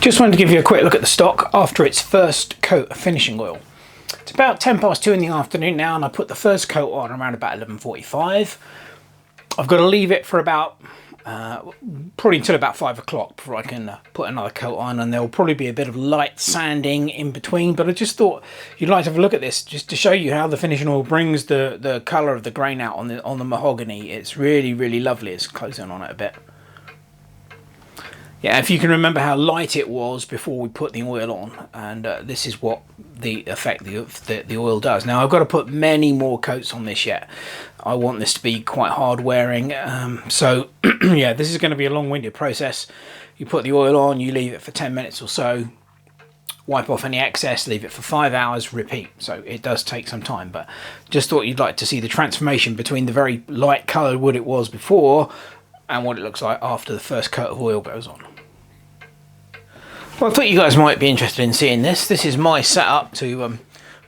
Just wanted to give you a quick look at the stock after its first coat of finishing oil. It's about 10 past 2 in the afternoon now, and I put the first coat on around about 11:45. I've got to leave it for about probably until about 5 o'clock before I can put another coat on, and there will probably be a bit of light sanding in between, but I just thought you'd like to have a look at this just to show you how the finishing oil brings the colour of the grain out on the mahogany. It's really lovely. Let's close in on it a bit. Yeah, if you can remember how light it was before we put the oil on, and this is what the effect the oil does. Now I've got to put many more coats on this yet. I want this to be quite hard wearing, so yeah, this is going to be a long-winded process. You put the oil on, you leave it for 10 minutes or so, wipe off any excess, leave it for 5 hours, repeat. So it does take some time, but just thought you'd like to see the transformation between the very light coloured wood it was before and what it looks like after the first coat of oil goes on. Well, I thought you guys might be interested in seeing this. This is my setup to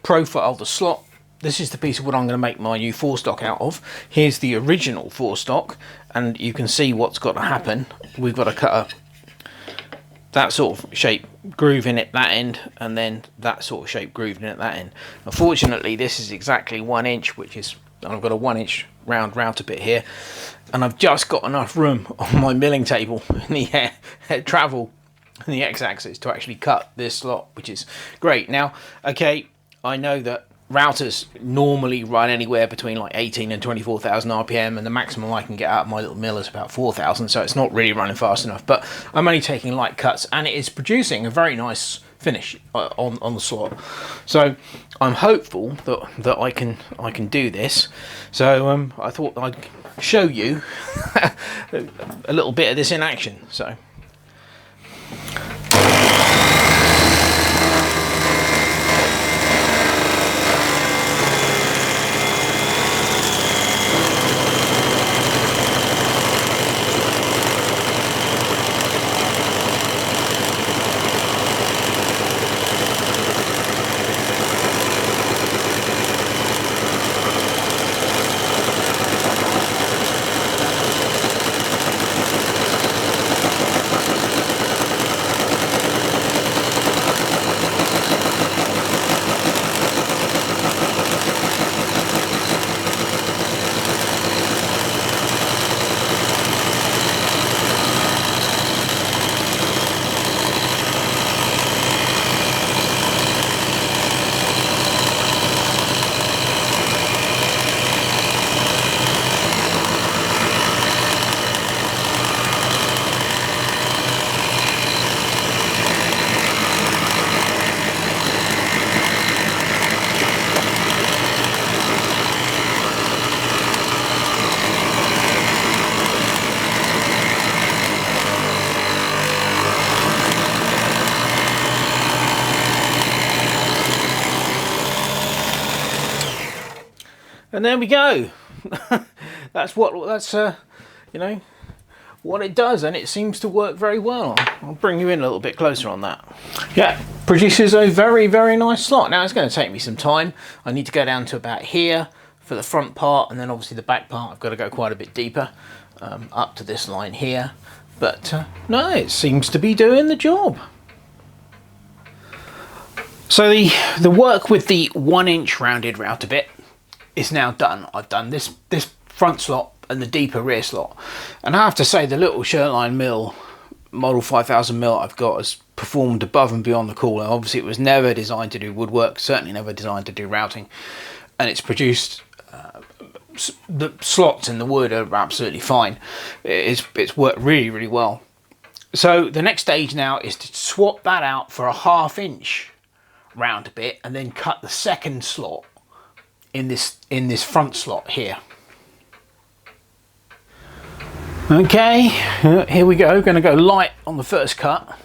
profile the slot. This is the piece of wood I'm going to make my new forestock out of. Here's the original forestock, and you can see what's got to happen. We've got to cut that sort of shape groove in at that end, and then that sort of shape groove in at that end. Unfortunately, this is exactly 1 inch, which is, I've got a 1 inch round router bit here, and I've just got enough room on my milling table in the head travel and the x-axis to actually cut this slot, which is great. Now, okay, I know that routers normally run anywhere between like 18 and 24,000 RPM, and the maximum I can get out of my little mill is about 4,000, so it's not really running fast enough, but I'm only taking light cuts, and it is producing a very nice finish on the slot. So I'm hopeful that I can do this. So I thought I'd show you a little bit of this in action. So and there we go. that's you know what it does, and it seems to work very well. I'll bring you in a little bit closer on that. Yeah, produces a very nice slot. Now it's going to take me some time. I need to go down to about here for the front part, and then obviously the back part I've got to go quite a bit deeper, up to this line here, but no, it seems to be doing the job. So the work with the 1 inch rounded router bit is now done. I've done this front slot and the deeper rear slot, and I have to say the little Shirtline mill model 5000 mill I've got has performed above and beyond the call. Obviously it was never designed to do woodwork, certainly never designed to do routing, and it's produced the slots in the wood are absolutely fine. It's worked really well. So the next stage now is to swap that out for a 1/2 inch round bit, and then cut the second slot in this front slot here. Okay, here we go. Going to go light on the first cut.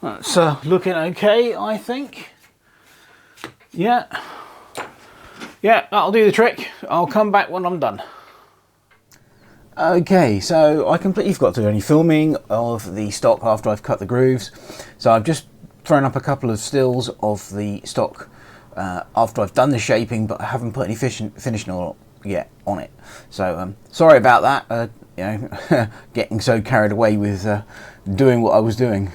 That's looking okay, I think. Yeah, that'll do the trick. I'll come back when I'm done. Okay, so I completely forgot to do any filming of the stock after I've cut the grooves. So I've just thrown up a couple of stills of the stock after I've done the shaping, but I haven't put any finishing oil yet on it. So sorry about that, you know, getting so carried away with doing what I was doing.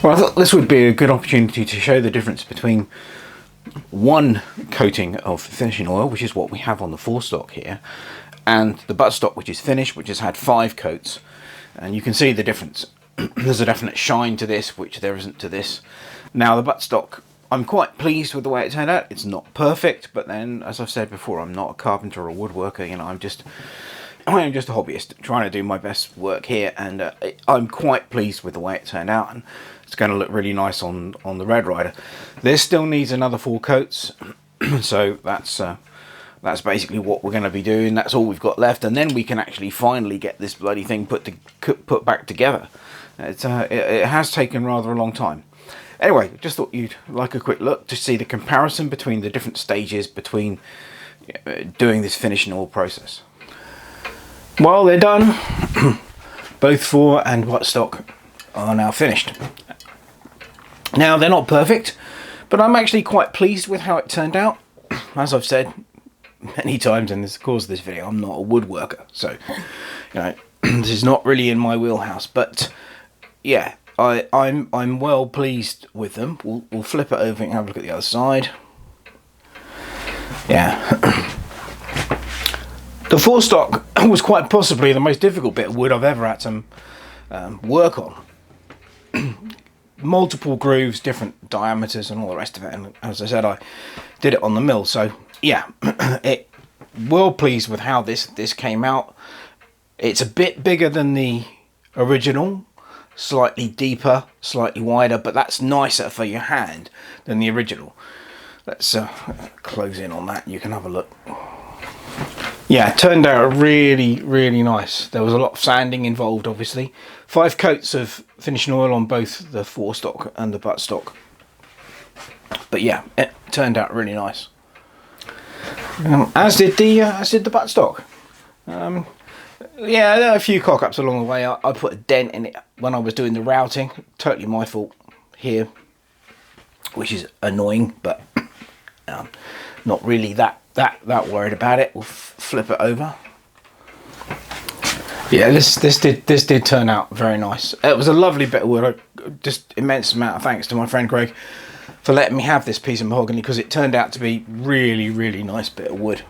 Well, I thought this would be a good opportunity to show the difference between one coating of finishing oil, which is what we have on the forestock here, and the buttstock, which is finished, which has had 5 coats. And you can see the difference. There's a definite shine to this, which there isn't to this. Now the buttstock, I'm quite pleased with the way it turned out. It's not perfect, but then, as I've said before, I'm not a carpenter or a woodworker. You know, I am just a hobbyist trying to do my best work here, and I'm quite pleased with the way it turned out, and it's going to look really nice on the Red Ryder. This still needs another 4 coats, so that's basically what we're going to be doing. That's all we've got left, and then we can actually finally get this bloody thing put back together. It has taken rather a long time. Anyway, just thought you'd like a quick look to see the comparison between the different stages between doing this finishing oil process. Well, they're done. Both fore and buttstock are now finished. Now, they're not perfect, but I'm actually quite pleased with how it turned out. As I've said many times in the course of this video, I'm not a woodworker, so you know, this is not really in my wheelhouse. But yeah, I'm well pleased with them. We'll flip it over and have a look at the other side. Yeah. The forestock was quite possibly the most difficult bit of wood I've ever had to work on. Multiple grooves, different diameters and all the rest of it, and as I said, I did it on the mill. So yeah, well pleased with how this came out. It's a bit bigger than the original, slightly deeper, slightly wider, but that's nicer for your hand than the original. Let's close in on that. You can have a look. Yeah, it turned out really, really nice. There was a lot of sanding involved, obviously. 5 coats of finishing oil on both the forestock and the buttstock. But yeah, it turned out really nice. As did the buttstock. Yeah, there are a few cock-ups along the way. I put a dent in it when I was doing the routing. Totally my fault here, which is annoying, but not really that worried about it. We'll flip it over. Yeah, this did turn out very nice. It was a lovely bit of wood. Just immense amount of thanks to my friend Craig for letting me have this piece of mahogany, because it turned out to be really, really nice bit of wood.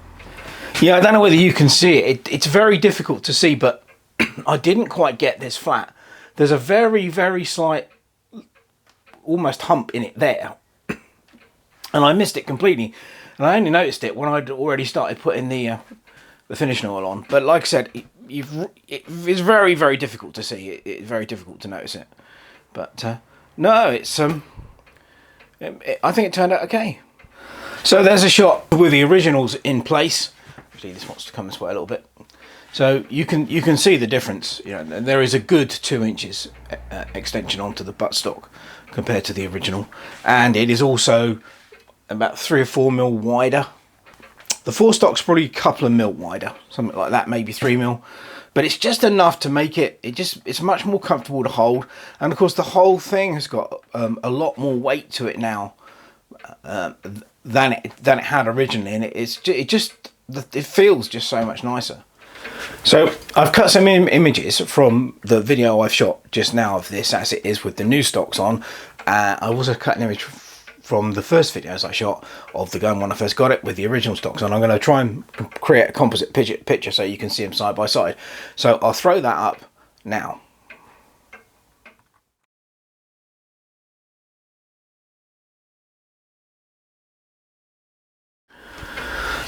Yeah, I don't know whether you can see it. It's very difficult to see, but I didn't quite get this flat. There's a very, very slight, almost hump in it there, and I missed it completely. And I only noticed it when I'd already started putting the finishing oil on. But like I said, it's very, very difficult to see. It's very difficult to notice it. But no, it's I think it turned out okay. So there's a shot with the originals in place. Actually, this wants to come this way a little bit. So you can see the difference. You know, there is a good 2 inches extension onto the buttstock compared to the original, and it is also about 3 or 4 mil wider. The forestock's probably a couple of mil wider, something like that, maybe 3 mil, but it's just enough to make it's much more comfortable to hold. And of course the whole thing has got a lot more weight to it now than it had originally, and it feels just so much nicer. So I've cut some images from the video I've shot just now of this as it is with the new stocks on. I also cut an image from the first videos I shot of the gun when I first got it with the original stocks on. I'm going to try and create a composite picture so you can see them side by side. So I'll throw that up now.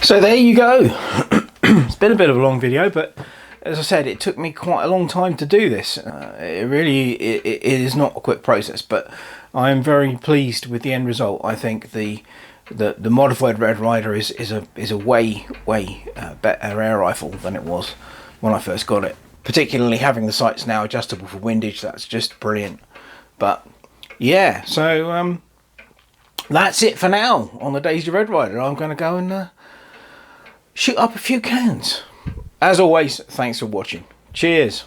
So there you go. It's been a bit of a long video, but as I said, it took me quite a long time to do this. It is not a quick process, but I am very pleased with the end result. I think the modified Red Ryder is a way better air rifle than it was when I first got it. particularly having the sights now adjustable for windage. That's just brilliant. But yeah, so that's it for now on the Daisy Red Ryder. I'm going to go and shoot up a few cans. As always, thanks for watching. Cheers.